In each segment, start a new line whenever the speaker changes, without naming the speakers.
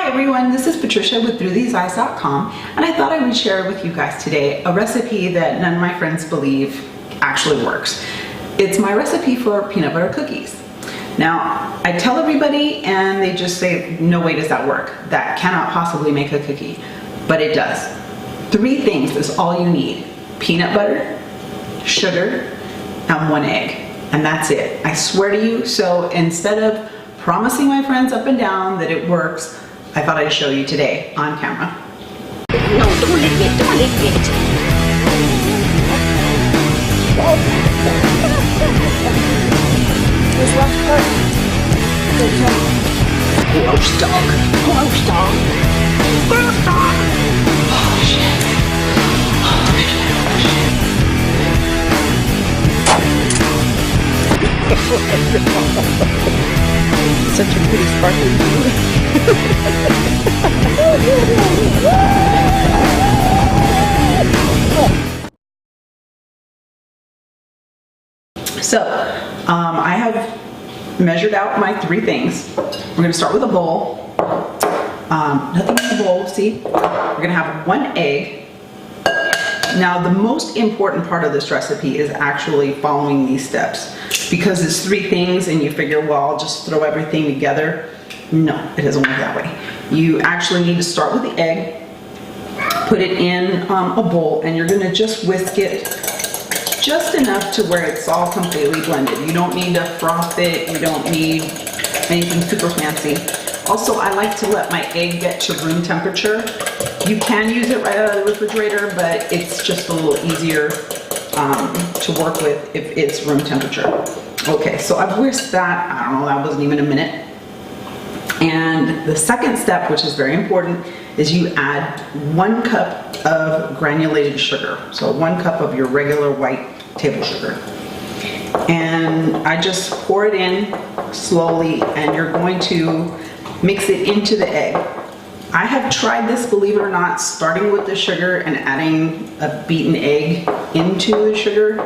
Hi everyone, this is Patricia with through-these-eyes.com, and I thought I would share with you guys today a recipe that none of my friends believe actually works. It's my recipe for peanut butter cookies. Now, I tell everybody and they just say, no way does that work. That cannot possibly make a cookie, but it does. 3 things is all you need: peanut butter, sugar, and 1 egg. And that's it. I swear to you. So instead of promising my friends up and down that it works, I thought I'd show you today on camera.
No, don't lick it, don't lick it. This last part. Good job. Gross dog. Gross dog. Gross dog. Oh shit. Oh shit. Such a pretty sparkling blue.
So, I have measured out my 3 things. We're going to start with a bowl. Nothing in the bowl, see? We're going to have 1 egg. Now, the most important part of this recipe is actually following these steps, because it's 3 things and you figure, well, I'll just throw everything together. No, it doesn't work that way. You actually need to start with the egg, put it in a bowl, and you're going to just whisk it just enough to where it's all completely blended. You don't need to froth it. You don't need anything super fancy. Also, I like to let my egg get to room temperature. You can use it right out of the refrigerator, but it's just a little easier to work with if it's room temperature. Okay, so I've whisked that. I don't know, that wasn't even a minute. And the second step, which is very important, is you add 1 cup of granulated sugar. So 1 cup of your regular white table sugar. And I just pour it in slowly, and you're going to mix it into the egg. I have tried this, believe it or not, starting with the sugar and adding a beaten egg into the sugar.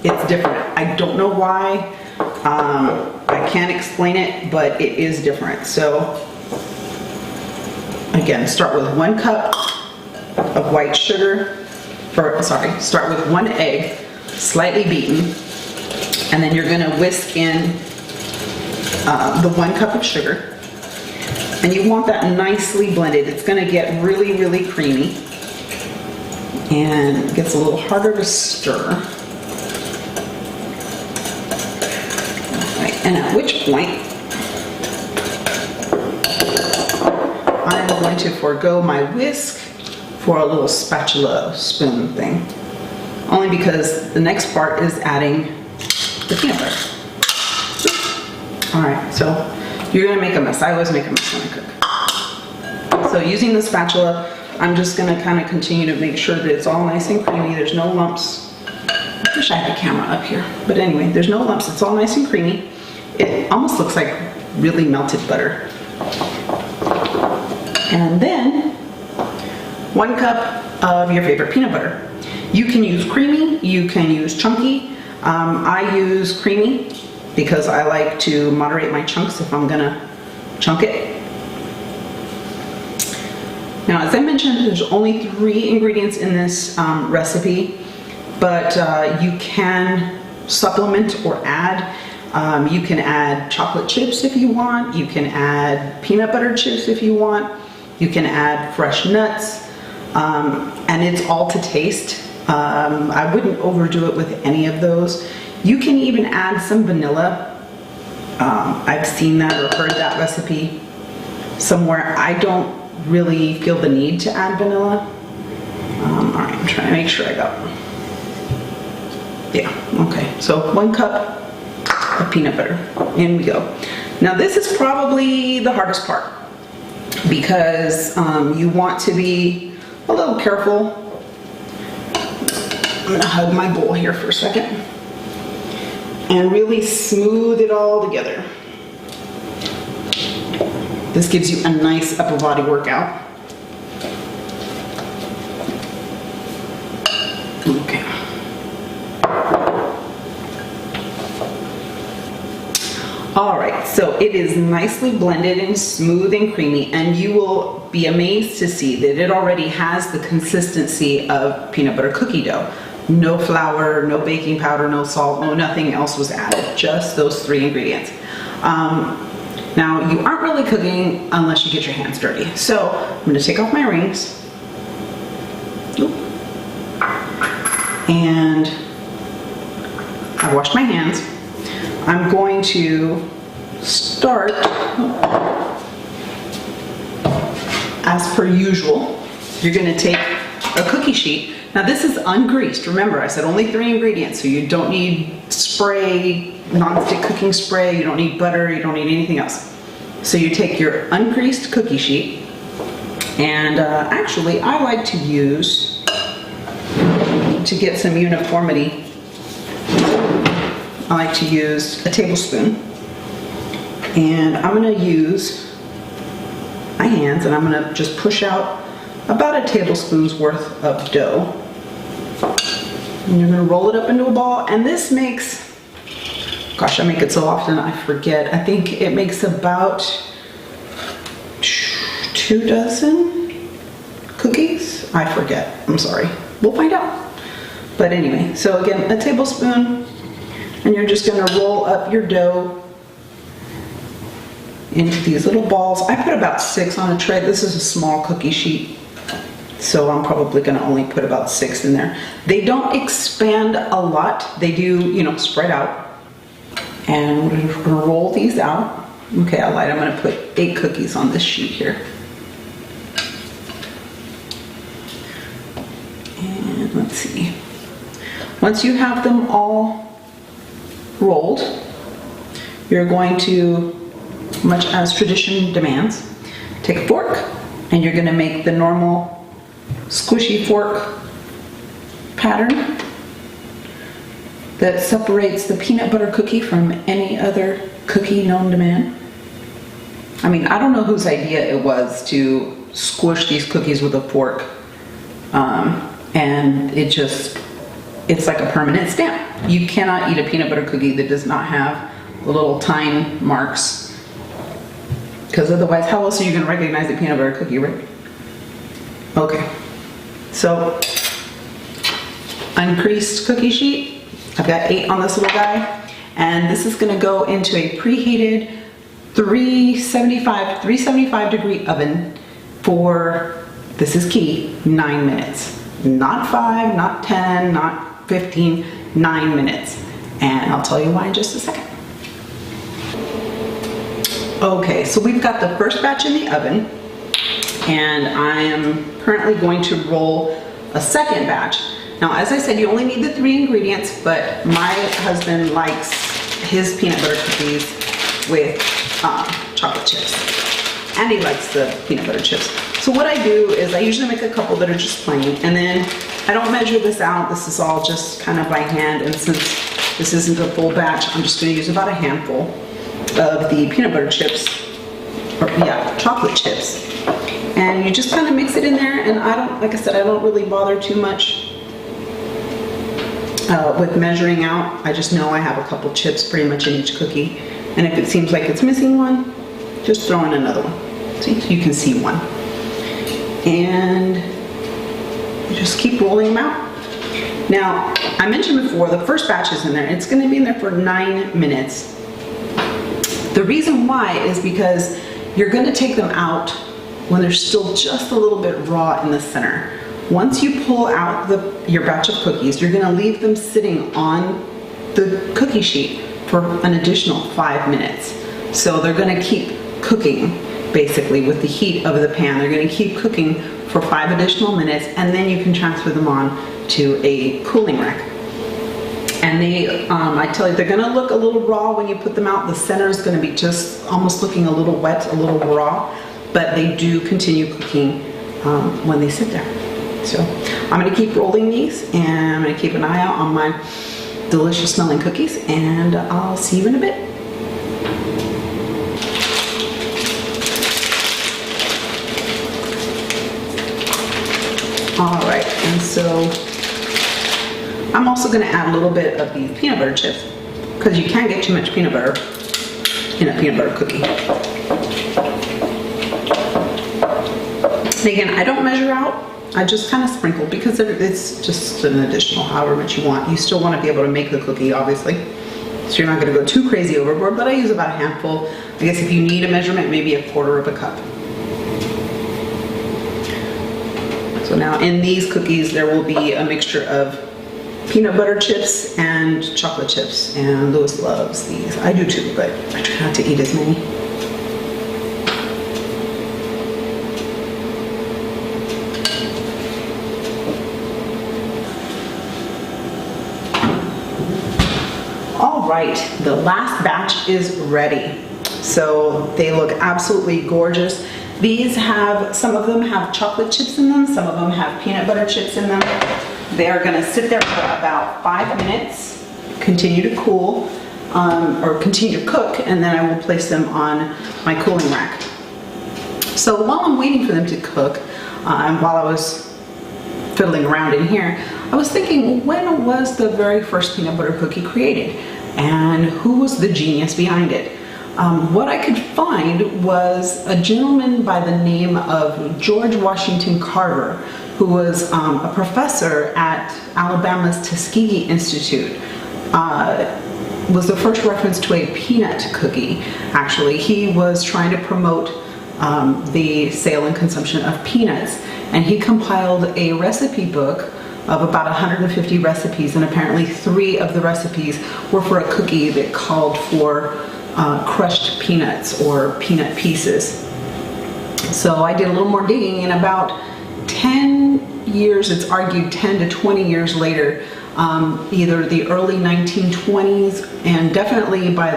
It's different. I don't know why. I can't explain it, but it is different. So again, start with 1 cup of white sugar, start with 1 egg, slightly beaten, and then you're gonna whisk in the 1 cup of sugar. And you want that nicely blended. It's gonna get really, really creamy, and it gets a little harder to stir. And at which point, I'm going to forego my whisk for a little spatula spoon thing. Only because the next part is adding the peanut butter. All right, so you're gonna make a mess. I always make a mess when I cook. So using the spatula, I'm just gonna kind of continue to make sure that it's all nice and creamy. There's no lumps. I wish I had the camera up here. But anyway, there's no lumps. It's all nice and creamy. It almost looks like really melted butter. And then 1 cup of your favorite peanut butter. You can use creamy, you can use chunky. I use creamy because I like to moderate my chunks if I'm gonna chunk it. Now, as I mentioned, there's only 3 ingredients in this recipe, but you can supplement or add. You can add chocolate chips if you want. You can add peanut butter chips if you want. You can add fresh nuts, and it's all to taste. I wouldn't overdo it with any of those. You can even add some vanilla. I've seen that or heard that recipe somewhere. I don't really feel the need to add vanilla. All right, I'm trying to make sure I got one. Yeah, okay. So 1 cup of peanut butter. In we go. Now this is probably the hardest part, because you want to be a little careful. I'm gonna hug my bowl here for a second and really smooth it all together. This gives you a nice upper body workout. Okay. All right, so it is nicely blended and smooth and creamy, and you will be amazed to see that it already has the consistency of peanut butter cookie dough. No flour, no baking powder, no salt, no nothing else was added, just those 3 ingredients. Now, you aren't really cooking unless you get your hands dirty. So I'm gonna take off my rings. Oop. And I've washed my hands. I'm going to start, as per usual, you're gonna take a cookie sheet. Now this is ungreased. Remember, I said only 3 ingredients, so you don't need spray, non-stick cooking spray, you don't need butter, you don't need anything else. So you take your ungreased cookie sheet, and actually I like to use, to get some uniformity, I like to use a tablespoon, and I'm going to use my hands and I'm going to just push out about a tablespoon's worth of dough. And you're going to roll it up into a ball, and this makes, gosh, I make it so often I forget. I think it makes about 2 dozen cookies. I forget, I'm sorry. We'll find out. But anyway, so again, a tablespoon. And you're just going to roll up your dough into these little balls. I put about 6 on a tray. This is a small cookie sheet, so I'm probably going to only put about 6 in there. They don't expand a lot. They do, you know, spread out. And we're going to roll these out. Okay, I lied. I'm going to put 8 cookies on this sheet here. And let's see. Once you have them all rolled, you're going to, much as tradition demands, take a fork, and you're going to make the normal squishy fork pattern that separates the peanut butter cookie from any other cookie known to man. I mean, I don't know whose idea it was to squish these cookies with a fork, and it's like a permanent stamp. You cannot eat a peanut butter cookie that does not have the little time marks, because otherwise how else are you going to recognize a peanut butter cookie, right? Okay, so uncreased cookie sheet. I've got 8 on this little guy, and this is going to go into a preheated 375 degree oven for, this is key, 9 minutes. Not 5, not 10, not 15, 9 minutes. And I'll tell you why in just a second. Okay, so we've got the first batch in the oven, and I am currently going to roll a second batch. Now, as I said, you only need the 3 ingredients, but my husband likes his peanut butter cookies with chocolate chips, and he likes the peanut butter chips. So what I do is I usually make a couple that are just plain, and then I don't measure this out. This is all just kind of by hand, and since this isn't a full batch, I'm just going to use about a handful of the peanut butter chips, or yeah, chocolate chips. And you just kind of mix it in there, and I don't, like I said, I don't really bother too much with measuring out. I just know I have a couple chips pretty much in each cookie, and if it seems like it's missing one, just throw in another one. See, so you can see one. And you just keep rolling them out. Now, I mentioned before, the first batch is in there. It's going to be in there for 9 minutes. The reason why is because you're going to take them out when they're still just a little bit raw in the center. Once you pull out your batch of cookies, you're going to leave them sitting on the cookie sheet for an additional 5 minutes. So they're going to keep cooking basically with the heat of the pan. They're going to keep cooking for 5 additional minutes, and then you can transfer them on to a cooling rack. And they, I tell you, they're going to look a little raw when you put them out. The center is going to be just almost looking a little wet, a little raw, but they do continue cooking when they sit there. So I'm going to keep rolling these, and I'm going to keep an eye out on my delicious smelling cookies, and I'll see you in a bit. All right, and so I'm also going to add a little bit of these peanut butter chips, because you can't get too much peanut butter in a peanut butter cookie. And again, I don't measure out. I just kind of sprinkle because it's just an additional however much you want. You still want to be able to make the cookie, obviously. So you're not going to go too crazy overboard, but I use about a handful. I guess if you need a measurement, maybe a quarter of a cup. So now in these cookies, there will be a mixture of peanut butter chips and chocolate chips. And Louis loves these. I do too, but I try not to eat as many. Right, the last batch is ready. So they look absolutely gorgeous. These have, some of them have chocolate chips in them, some of them have peanut butter chips in them. They are gonna sit there for about 5 minutes, continue to cool, or continue to cook, and then I will place them on my cooling rack. So while I'm waiting for them to cook, and while I was fiddling around in here, I was thinking, when was the very first peanut butter cookie created? And who was the genius behind it? What I could find was a gentleman by the name of George Washington Carver, who was a professor at Alabama's Tuskegee Institute. Was the first reference to a peanut cookie, actually. He was trying to promote the sale and consumption of peanuts, and he compiled a recipe book of about 150 recipes, and apparently 3 of the recipes were for a cookie that called for crushed peanuts or peanut pieces. So I did a little more digging, and about 10 years, it's argued 10 to 20 years later, either the early 1920s and definitely by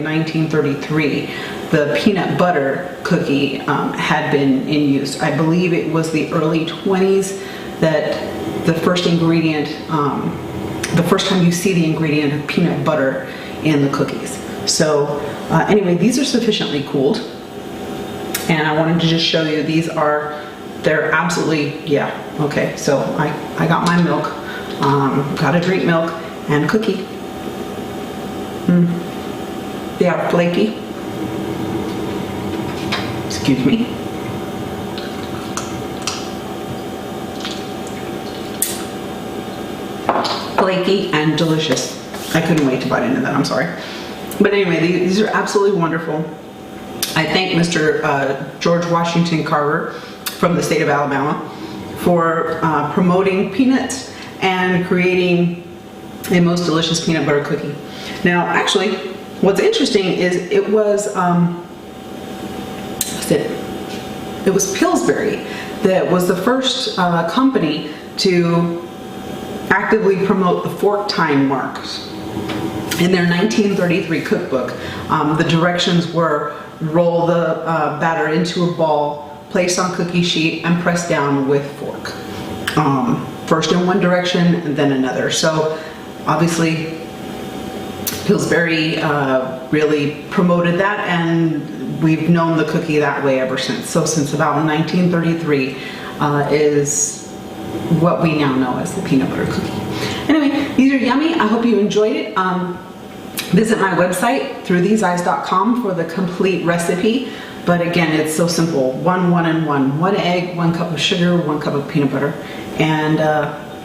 1933, the peanut butter cookie had been in use. I believe it was the early 20s that the first ingredient, the first time you see the ingredient of peanut butter in the cookies. So anyway, these are sufficiently cooled, and I wanted to just show you, they're absolutely, yeah, okay. So I got my milk, got a drink milk and a cookie. They are flaky. Excuse me. Flaky and delicious. I couldn't wait to bite into that, I'm sorry. But anyway, these are absolutely wonderful. I thank Mr. George Washington Carver from the state of Alabama for promoting peanuts and creating a most delicious peanut butter cookie. Now, actually, what's interesting is it was, it was Pillsbury that was the first company to actively promote the fork time marks. In their 1933 cookbook, the directions were roll the batter into a ball, place on cookie sheet, and press down with fork. First in one direction and then another. So obviously Pillsbury really promoted that, and we've known the cookie that way ever since. So since about 1933 is what we now know as the peanut butter cookie. Anyway, these are yummy. I hope you enjoyed it. Visit my website, through-these-eyes.com, for the complete recipe. But again, it's so simple. 1, 1, and 1. 1 egg, 1 cup of sugar, 1 cup of peanut butter. And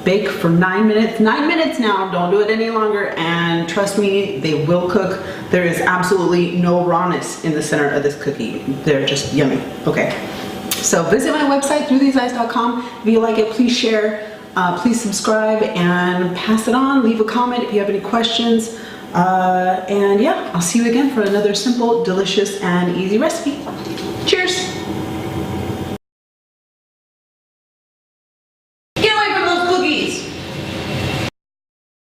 bake for 9 minutes. 9 minutes now, don't do it any longer. And trust me, they will cook. There is absolutely no rawness in the center of this cookie. They're just yummy. Okay. So visit my website, through-these-eyes.com. If you like it, please share, please subscribe, and pass it on. Leave a comment if you have any questions. And yeah, I'll see you again for another simple, delicious, and easy recipe. Cheers!